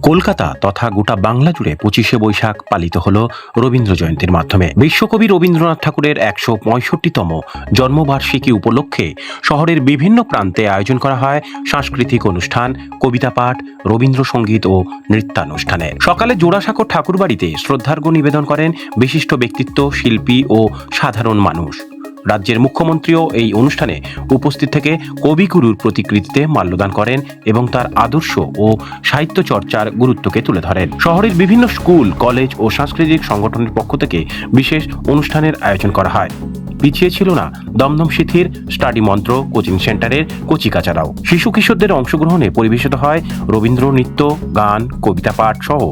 কলকাতা তথা গোটা বাংলা জুড়ে ২৫শে বৈশাখ পালিত হল রবীন্দ্র জয়ন্তীর মাধ্যমে। বিশ্বকবি রবীন্দ্রনাথ ঠাকুরের ১৬৫তম জন্মবার্ষিকী উপলক্ষে শহরের বিভিন্ন প্রান্তে আয়োজন করা হয় সাংস্কৃতিক অনুষ্ঠান, কবিতা পাঠ, রবীন্দ্রসঙ্গীত ও নৃত্যানুষ্ঠানে। সকালে জোড়াসাঁকোর ঠাকুরবাড়িতে শ্রদ্ধার্ঘ্য নিবেদন করেন বিশিষ্ট ব্যক্তিত্ব, শিল্পী ও সাধারণ মানুষ। রাজ্যের মুখ্যমন্ত্রীও এই অনুষ্ঠানে উপস্থিত থেকে কবিগুরুর প্রতিকৃতিতে মাল্যদান করেন এবং তার আদর্শ ও সাহিত্য চর্চার গুরুত্বকে তুলে ধরেন। শহরের বিভিন্ন স্কুল, কলেজ ও সাংস্কৃতিক সংগঠনের পক্ষ থেকে বিশেষ অনুষ্ঠানের আয়োজন করা হয়। পিছিয়ে ছিল না দমদম সিথির স্টাডি মন্ত্র কোচিং সেন্টারের কচিকাচারাও। শিশু কিশোরদের অংশগ্রহণে পরিবেশিত হয় রবীন্দ্র নৃত্য, গান, কবিতা পাঠ সহ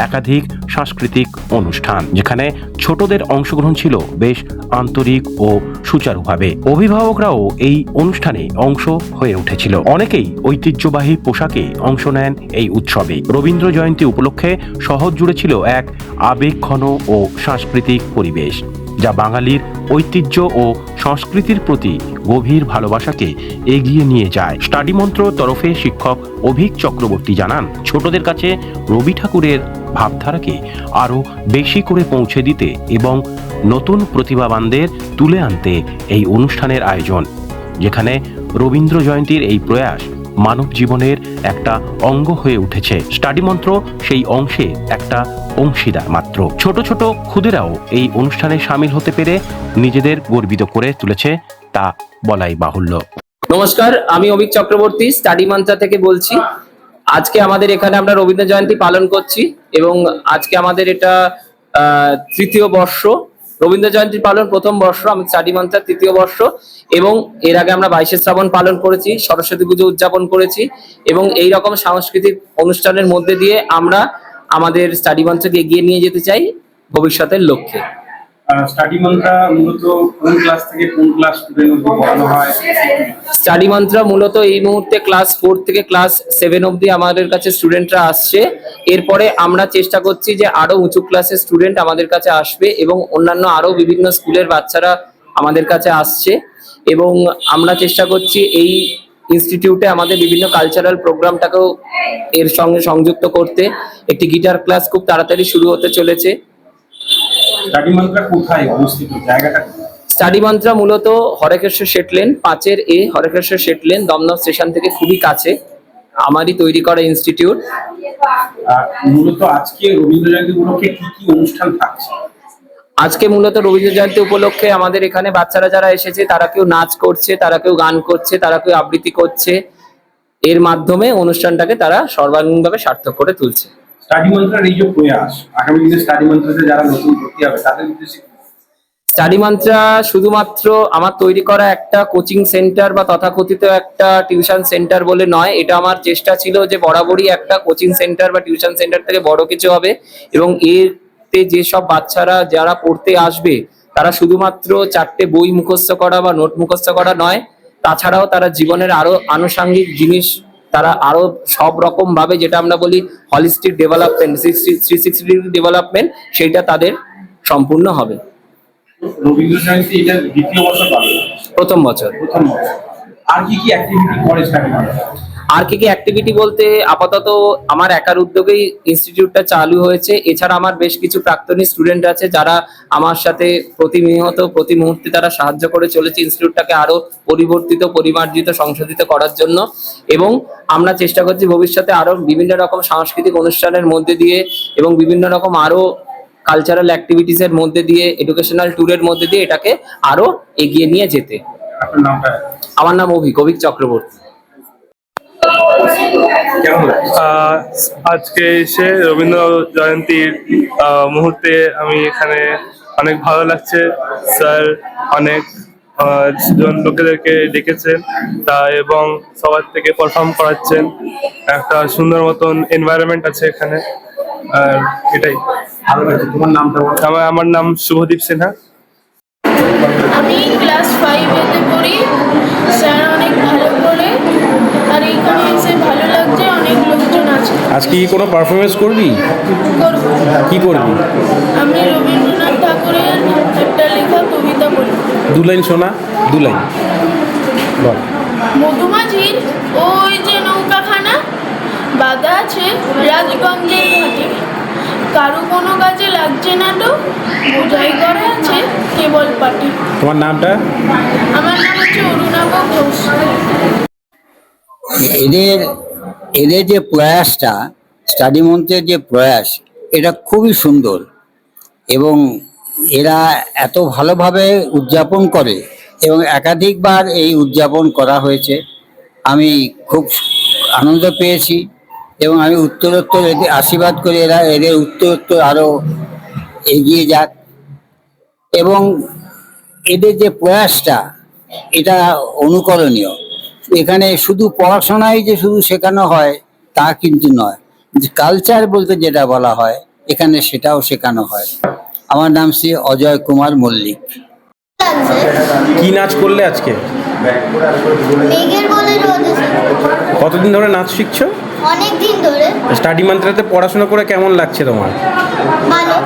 একাধিক সাংস্কৃতিক অনুষ্ঠান, যেখানে ছোটদের অংশগ্রহণ ছিল বেশ আন্তরিক ও সুচারুভাবে। অভিভাবকরাও এই অনুষ্ঠানে অংশ হয়ে উঠেছিল। অনেকেই ঐতিহ্যবাহী পোশাকে অংশ নেন এই উৎসবে। রবীন্দ্র জয়ন্তী উপলক্ষে শহর জুড়ে ছিল এক আবেগঘন ও সাংস্কৃতিক পরিবেশ, যা বাঙালির ঐতিহ্য ও সংস্কৃতির প্রতি গভীর ভালোবাসাকে এগিয়ে নিয়ে যায়। স্টাডি মন্ত্র তরফে শিক্ষক অভিক চক্রবর্তী জানান, ছোটদের কাছে রবি ঠাকুরের ভাবধারাকে আরও বেশি করে পৌঁছে দিতে এবং নতুন প্রতিভাবানদের তুলে আনতে এই অনুষ্ঠানের আয়োজন, যেখানে রবীন্দ্র জয়ন্তীর এই প্রয়াস মানব জীবনের একটা অঙ্গ হয়ে উঠেছে। স্টাডি মন্ত্র সেই অংশে একটা অংশীদার মাত্র। ছোট ছোট খুদেরাও এই অনুষ্ঠানে সামিল হতে পেরে নিজেদের গর্বিত করে তুলেছে, তা বলাই বাহুল্য। নমস্কার, আমি অভিক চক্রবর্তী স্টাডি মন্ত্রা থেকে বলছি। আজকে আমাদের এখানে আমরা রবীন্দ্র জয়ন্তী পালন করছি এবং আজকে আমাদের এটা তৃতীয় বর্ষ। রবীন্দ্র জয়ন্তী পালন প্রথম বর্ষ, আমি স্টাডি মন্ত্রার তৃতীয় বর্ষ এবং এর আগে আমরা ২২শে শ্রাবণ পালন করেছি, সরস্বতী পুজো উদযাপন করেছি এবং এই রকম সাংস্কৃতিক অনুষ্ঠানের মধ্যে দিয়ে আমরা আমাদের স্টাডি মন্ত্রকে এগিয়ে নিয়ে যেতে চাই ভবিষ্যতের লক্ষ্যে। স্টাডি মন্ত্রা মূলত কোন ক্লাস থেকে কোন ক্লাস পর্যন্ত পড়ানো হয়? স্টাডি মন্ত্রা মূলত এই মুহূর্তে ক্লাস 4 থেকে ক্লাস 7 অবধি আমাদের কাছে স্টুডেন্টরা আসছে। এরপরে আমরা চেষ্টা করছি যে আরো উঁচু ক্লাসের স্টুডেন্ট আমাদের কাছে আসবে এবং অন্যান্য আরো বিভিন্ন স্কুলের বাচ্চারা আমাদের কাছে আসছে এবং আমরা চেষ্টা করছি এই ইনস্টিটিউটে আমাদের বিভিন্ন কালচারাল প্রোগ্রামটাকেও এর সঙ্গে সংযুক্ত করতে। একটি গিটার ক্লাস খুব তাড়াতাড়ি শুরু হতে চলেছে। স্টাডি মন্ত্রা কোথায় অবস্থিত, জায়গাটা? স্টাডি মন্ত্রা মূলত Harekrishna Sheth lane, 5 A Harekrishna Sheth lane, Dumdum station থেকে খুবই কাছে, আমারই তৈরি করা ইনস্টিটিউট। মূলত আজকে রবীন্দ্র জয়ন্তী উপলক্ষে কি কি অনুষ্ঠান থাকছে? আজকে মূলত রবীন্দ্র জয়ন্তী উপলক্ষে আমাদের এখানে বাচ্চারা যারা এসেছে তারা কেউ নাচ করছে, তারা কেউ গান করছে, তারা কেউ আবৃত্তি করছে। এর মাধ্যমে অনুষ্ঠানটাকে তারা সর্বাঙ্গীনভাবে সার্থক করে তুলছে। স্টাডি মন্ত্রার এই যে প্রয়াস, আগামী দিনে স্টাডি মন্ত্রাতে যারা নতুন ভর্তি হবে তাদের উদ্দেশ্যে স্টাডি মন্ত্রা শুধুমাত্র আমার তৈরি করা একটা কোচিং সেন্টার বা তথাকথিত একটা টিউশন সেন্টার বলে নয়। এটা আমার চেষ্টা ছিল যে বরাবরই একটা কোচিং সেন্টার বা টিউশন সেন্টার থেকে বড় কিছু হবে এবং এতে যেসব বাচ্চারা যারা পড়তে আসবে তারা শুধুমাত্র 4টে বই মুখস্থ করা বা নোট মুখস্থ করা নয়, তাছাড়াও তারা জীবনের আরো আনুষঙ্গিক জিনিস তারা আরো সব রকম ভাবে, যেটা আমরা বলি হলিস্টিক ডেভেলপমেন্ট, 360 ডিগ্রি ডেভেলপমেন্ট, সেইটা তাদের সম্পূর্ণ হবে। রবীন্দ্র জয়ন্তী এটা দ্বিতীয় বছর পালন, প্রথম বছর। আর কি কি অ্যাক্টিভিটি করে স্টাডি মন্ত্রা? আর কি কি অ্যাক্টিভিটি বলতে আপাতত আমার একার উদ্যোগেই ইনস্টিটিউটটা চালু হয়েছে। এছাড়া আমার বেশ কিছু প্রাক্তনী স্টুডেন্ট আছে যারা আমার সাথে প্রতি মুহূর্তে তারা সাহায্য করে চলেছে ইনস্টিটিউটটাকে আরো পরিবর্তিত, পরিমার্জিত, সংশোধিত করার জন্য। এবং আমরা চেষ্টা করছি ভবিষ্যতে আরো বিভিন্ন রকম সাংস্কৃতিক অনুষ্ঠানের মধ্যে দিয়ে এবং বিভিন্ন রকম আরো কালচারাল অ্যাক্টিভিটিস এর মধ্যে দিয়ে, এডুকেশনাল ট্যুরের মধ্যে দিয়ে এটাকে আরো এগিয়ে নিয়ে যেতে। আপনার নামটা? আমার নাম অভিক চক্রবর্তী। আজকে এসে রবীন্দ্র জয়ন্তীর মুহূর্তে আমি এখানে অনেক ভালো লাগছে। স্যার অনেক জন লোকেদেরকে ডেকেছেন তা এবং সবার থেকে পারফর্ম করাচ্ছেন। একটা সুন্দর মতন এনভায়রনমেন্ট আছে এখানে, আর এটাই ভালো লাগছে। তোমার নামটা? আমার নাম শুভদীপ সিনহা। আমি ক্লাস 5 পড়ি। স্যার অনেক ভালো করে, আর এইখানে এসে ভালো লাগছে, অনেক লোকজন আছে। আজকে কি কোনো পারফরমেন্স করবি? করব। কি করবি? আমি রবীন্দ্রনাথ ঠাকুরের একটা লেখা কবিতা বলি। 2 লাইন শোনা, 2 লাইন বল। মধুমাঝির ওই যে নৌকাখানা, দাদা আছে রাজগঞ্জের ঘাটে, কারো কোনো কাজে লাগছে না তো, বোঝাই করে আছে কেবল পাটি। তোমার নামটা? আমার নাম হচ্ছে অরুণাভ ঘোষ। এদের এদের যে প্রয়াসটা, স্টাডি মন্ত্রের যে প্রয়াস, এটা খুবই সুন্দর এবং এরা এত ভালোভাবে উদযাপন করে এবং একাধিকবার এই উদযাপন করা হয়েছে। আমি খুব আনন্দ পেয়েছি এবং আমি উত্তরোত্তর এদের আশীর্বাদ করি এদের উত্তরোত্তর আরও এগিয়ে যাক এবং এদের যে প্রয়াসটা এটা অনুকরণীয়। এখানে শুধু পড়াশোনাই যে শুধু শেখানো হয় তা কিন্তু নয়, কালচার বলতে যেটা বলা হয় এখানে সেটাও শেখানো হয়। আমার নাম শ্রী অজয় কুমার মল্লিক। কি নাচ করলে আজকে? মেঘের বলে রোদ এসেছে। কতদিন ধরে নাচ শিখছো? অনেক দিন ধরে। স্টাডি মান্ত্রাতে পড়াশোনা করে কেমন লাগছে তোমার? ভালো।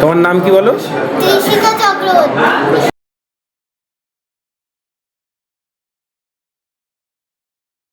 তোমার নাম কি বলো? ত্রিশিকা চক্রবর্তী।